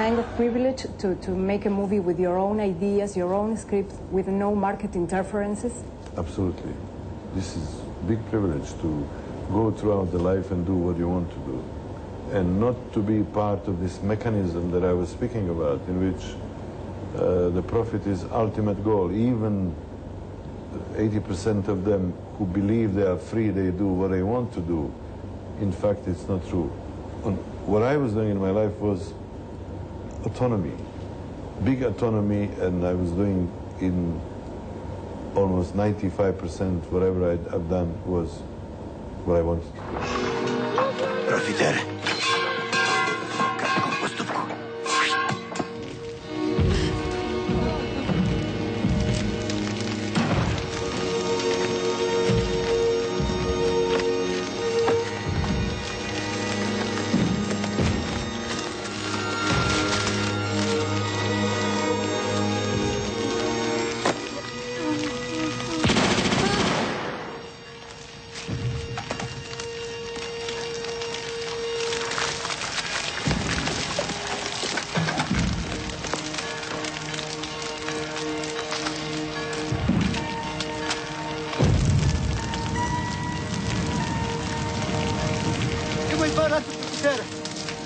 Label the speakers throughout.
Speaker 1: kind of privilege to make a movie with your own ideas, your own script, with no market interferences?
Speaker 2: Absolutely. This is big privilege to go throughout the life and do what you want to do. And not to be part of this mechanism that I was speaking about, in which the profit is ultimate goal. Even 80% of them who believe they are free, they do what they want to do. In fact, it's not true. What I was doing in my life was autonomy, big autonomy, and I was doing in almost 95%, whatever I've done was what I wanted to do.
Speaker 3: Profitere.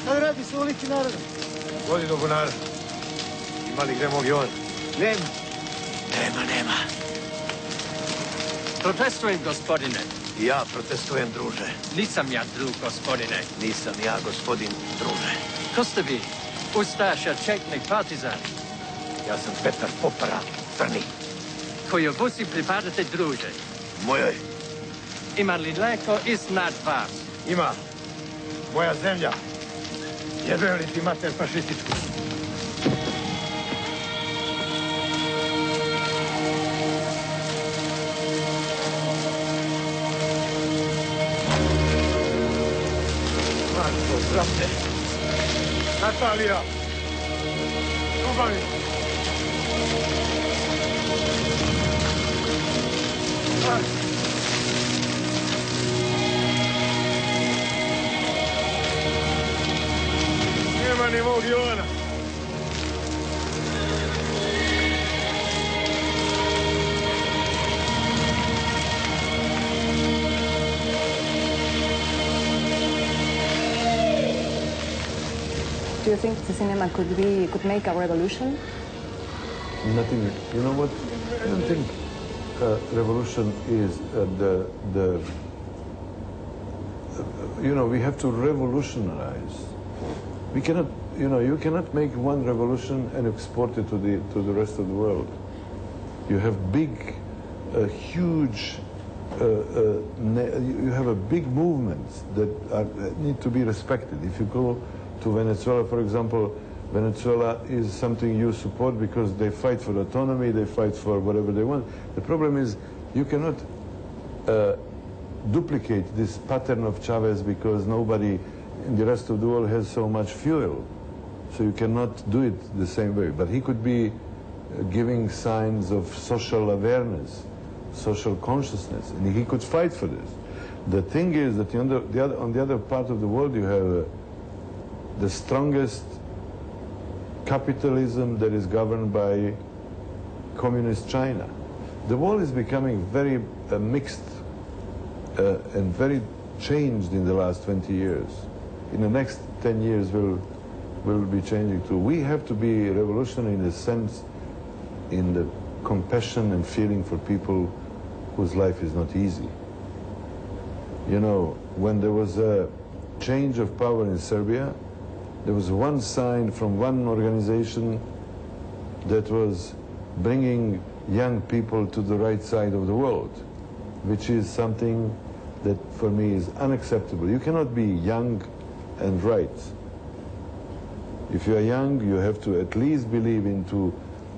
Speaker 4: Kada radi se u ulici naroda?
Speaker 3: Vodi do bunara. Ima li gde mog Jovana?
Speaker 4: Nema.
Speaker 3: Nema.
Speaker 5: Protestujem, gospodine.
Speaker 3: I ja protestujem, druže.
Speaker 5: Nisam ja drug, gospodine.
Speaker 3: Nisam ja gospodin, druže.
Speaker 5: Ko ste vi? Ustaša, četnik, partizan?
Speaker 3: Ja sam Petar Popara, crni.
Speaker 5: Kojoj vusi pripadate, druže?
Speaker 3: Mojoj.
Speaker 5: Ima li neko iznad vas?
Speaker 3: Ima. Moja zemlja. Jebem li ti mater fašističku? Marko, brate. Natalija. Ljubavi. Nema ni mog Jovana.
Speaker 1: Do you think the cinema could make a revolution?
Speaker 2: Nothing. You know what? I don't think revolution is you know, we have to revolutionize. We cannot, you know, you cannot make one revolution and export it to the rest of the world. You have big, huge, you have a big movements that need to be respected. If you go to Venezuela, for example, Venezuela is something you support because they fight for autonomy, they fight for whatever they want. The problem is you cannot duplicate this pattern of Chavez because nobody in the rest of the world has so much fuel. So you cannot do it the same way. But he could be giving signs of social awareness, social consciousness, and he could fight for this. The thing is that on the other part of the world you have the strongest capitalism that is governed by communist China. The world is becoming very mixed and very changed in the last 20 years. In the next 10 years will be changing too. We have to be revolutionary in the sense, in the compassion and feeling for people whose life is not easy. You know, when there was a change of power in Serbia, there was one sign from one organization that was bringing young people to the right side of the world, which is something that for me is unacceptable. You cannot be young and right. If you are young, you have to at least believe into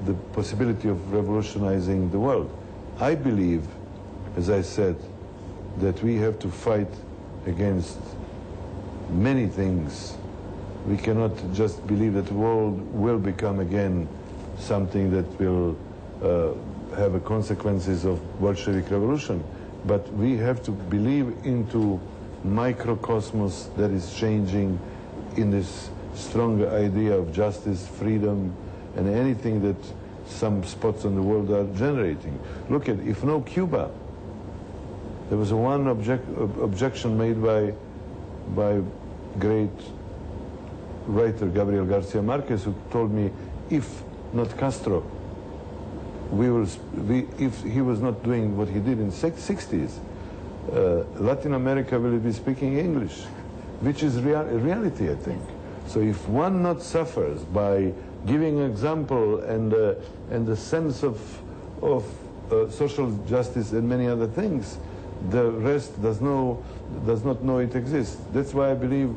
Speaker 2: the possibility of revolutionizing the world. I believe, as I said, that we have to fight against many things. We cannot just believe that the world will become again something that will have a consequences of Bolshevik revolution. But we have to believe into microcosmos that is changing in this strong idea of justice, freedom, and anything that some spots in the world are generating. Look at, if no Cuba, there was one objection made by great writer Gabriel Garcia Marquez, who told me, if not Castro, if he was not doing what he did in the 60s, Latin America will be speaking English, which is reality, I think. Yes. So if one not suffers by giving example and the sense of social justice and many other things, the rest does not know it exists. That's why I believe,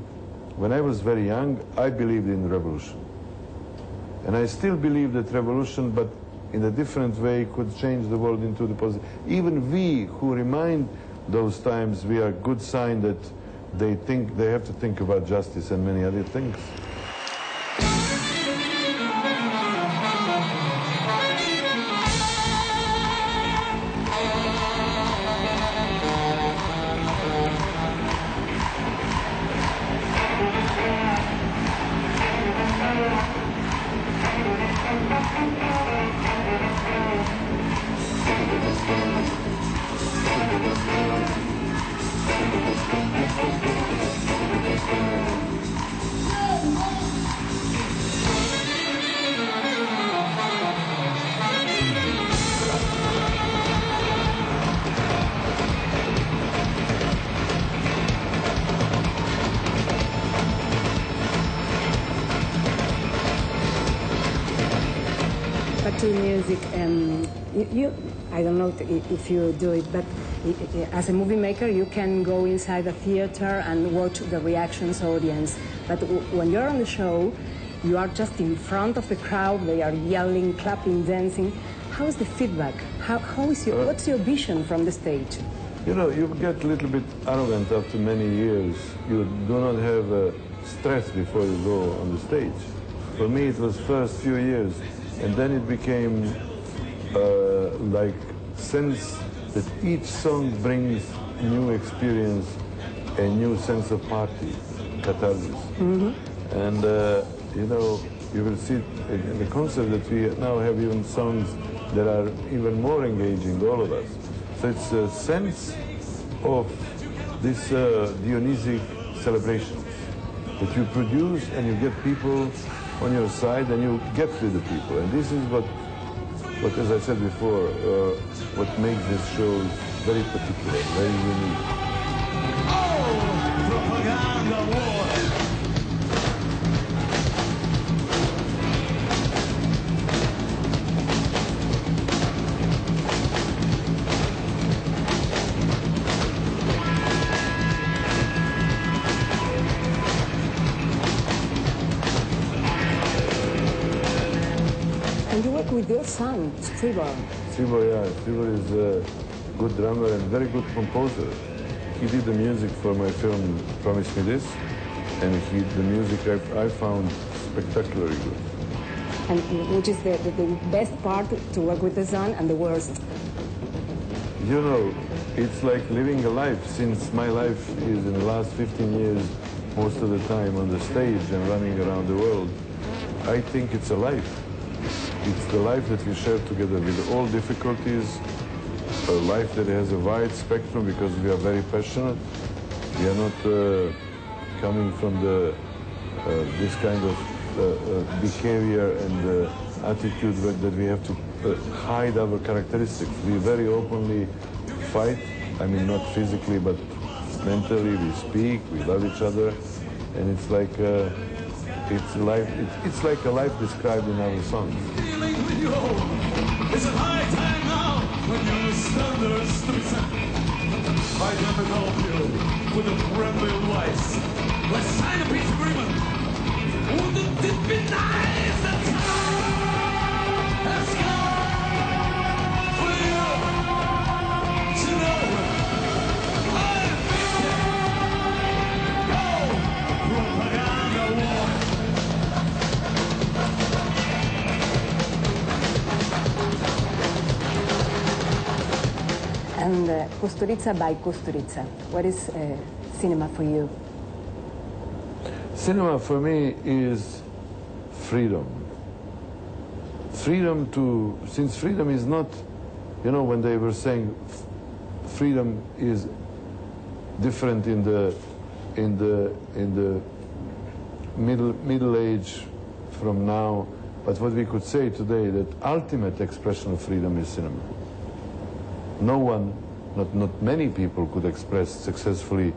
Speaker 2: when I was very young, I believed in revolution. And I still believe that revolution, but in a different way, could change the world into the positive. Even we who remind those times, we are a good sign that they have to think about justice and many other things.
Speaker 1: To music, I don't know if you do it, but as a movie maker, you can go inside a theater and watch the reactions audience. But when you're on the show, you are just in front of the crowd. They are yelling, clapping, dancing. How is the feedback? What's your vision from the stage?
Speaker 2: You know, you get a little bit arrogant after many years. You do not have stress before you go on the stage. For me, it was first few years. And then it became like sense that each song brings new experience, a new sense of party, catharsis. Mm-hmm. And you know, you will see in the concert that we now have even songs that are even more engaging, all of us. So it's a sense of this Dionysic celebration that you produce and you get people on your side and you get with the people. And this is what as I said before, what makes this show very particular, very unique. Oh, propaganda war!
Speaker 1: With your son, Stibor.
Speaker 2: Stibor, yeah. Stibor is a good drummer and very good composer. He did the music for my film Promise Me This, and the music I found spectacularly good.
Speaker 1: And which is the best part to work with the son and the worst?
Speaker 2: You know, it's like living a life. Since my life is in the last 15 years, most of the time on the stage and running around the world, I think it's a life. It's the life that we share together with all difficulties, a life that has a wide spectrum because we are very passionate. We are not coming from this kind of behavior and attitude that we have to hide our characteristics. We very openly fight, I mean not physically but mentally, we speak, we love each other, and it's like it's like a life described in our songs.
Speaker 4: It's a high time now when you stand there I can help you with a friendly advice. Let's sign a peace agreement. Wouldn't it be nice? The time has come for you to know I'm oh, propaganda war.
Speaker 1: And Kusturica by Kusturica. What is cinema for you?
Speaker 2: Cinema for me is freedom. Freedom to, since freedom is not, you know, when they were saying freedom is different in the middle age from now, but what we could say today, that ultimate expression of freedom is cinema. No one, not many people could express successfully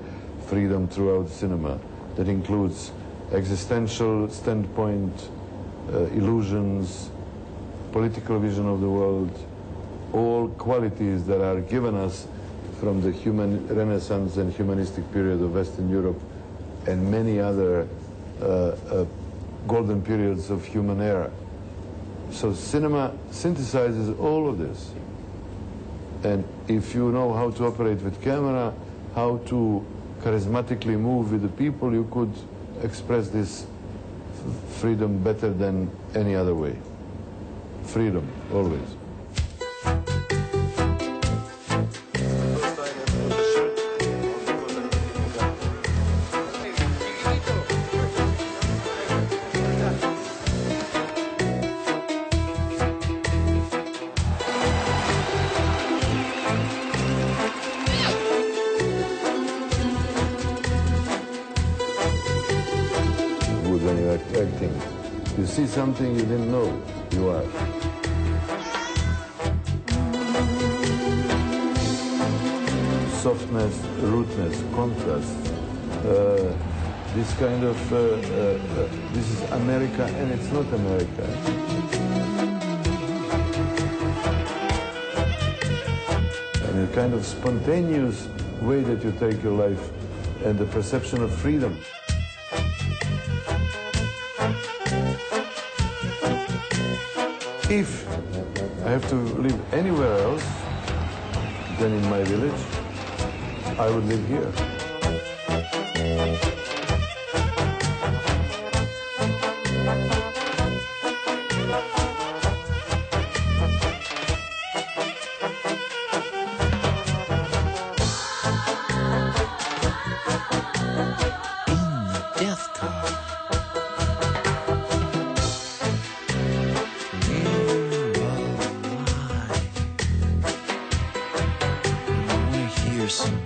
Speaker 2: freedom throughout cinema. That includes existential standpoint, illusions, political vision of the world, all qualities that are given us from the human Renaissance and humanistic period of Western Europe and many other golden periods of human era. So cinema synthesizes all of this. And if you know how to operate with camera, how to charismatically move with the people, you could express this freedom better than any other way. Freedom, always. When you're acting, you see something you didn't know you are. Softness, rudeness, contrast, this kind of, this is America and it's not America. And a kind of spontaneous way that you take your life and the perception of freedom. If I have to live anywhere else than in my village, I would live here.
Speaker 4: Some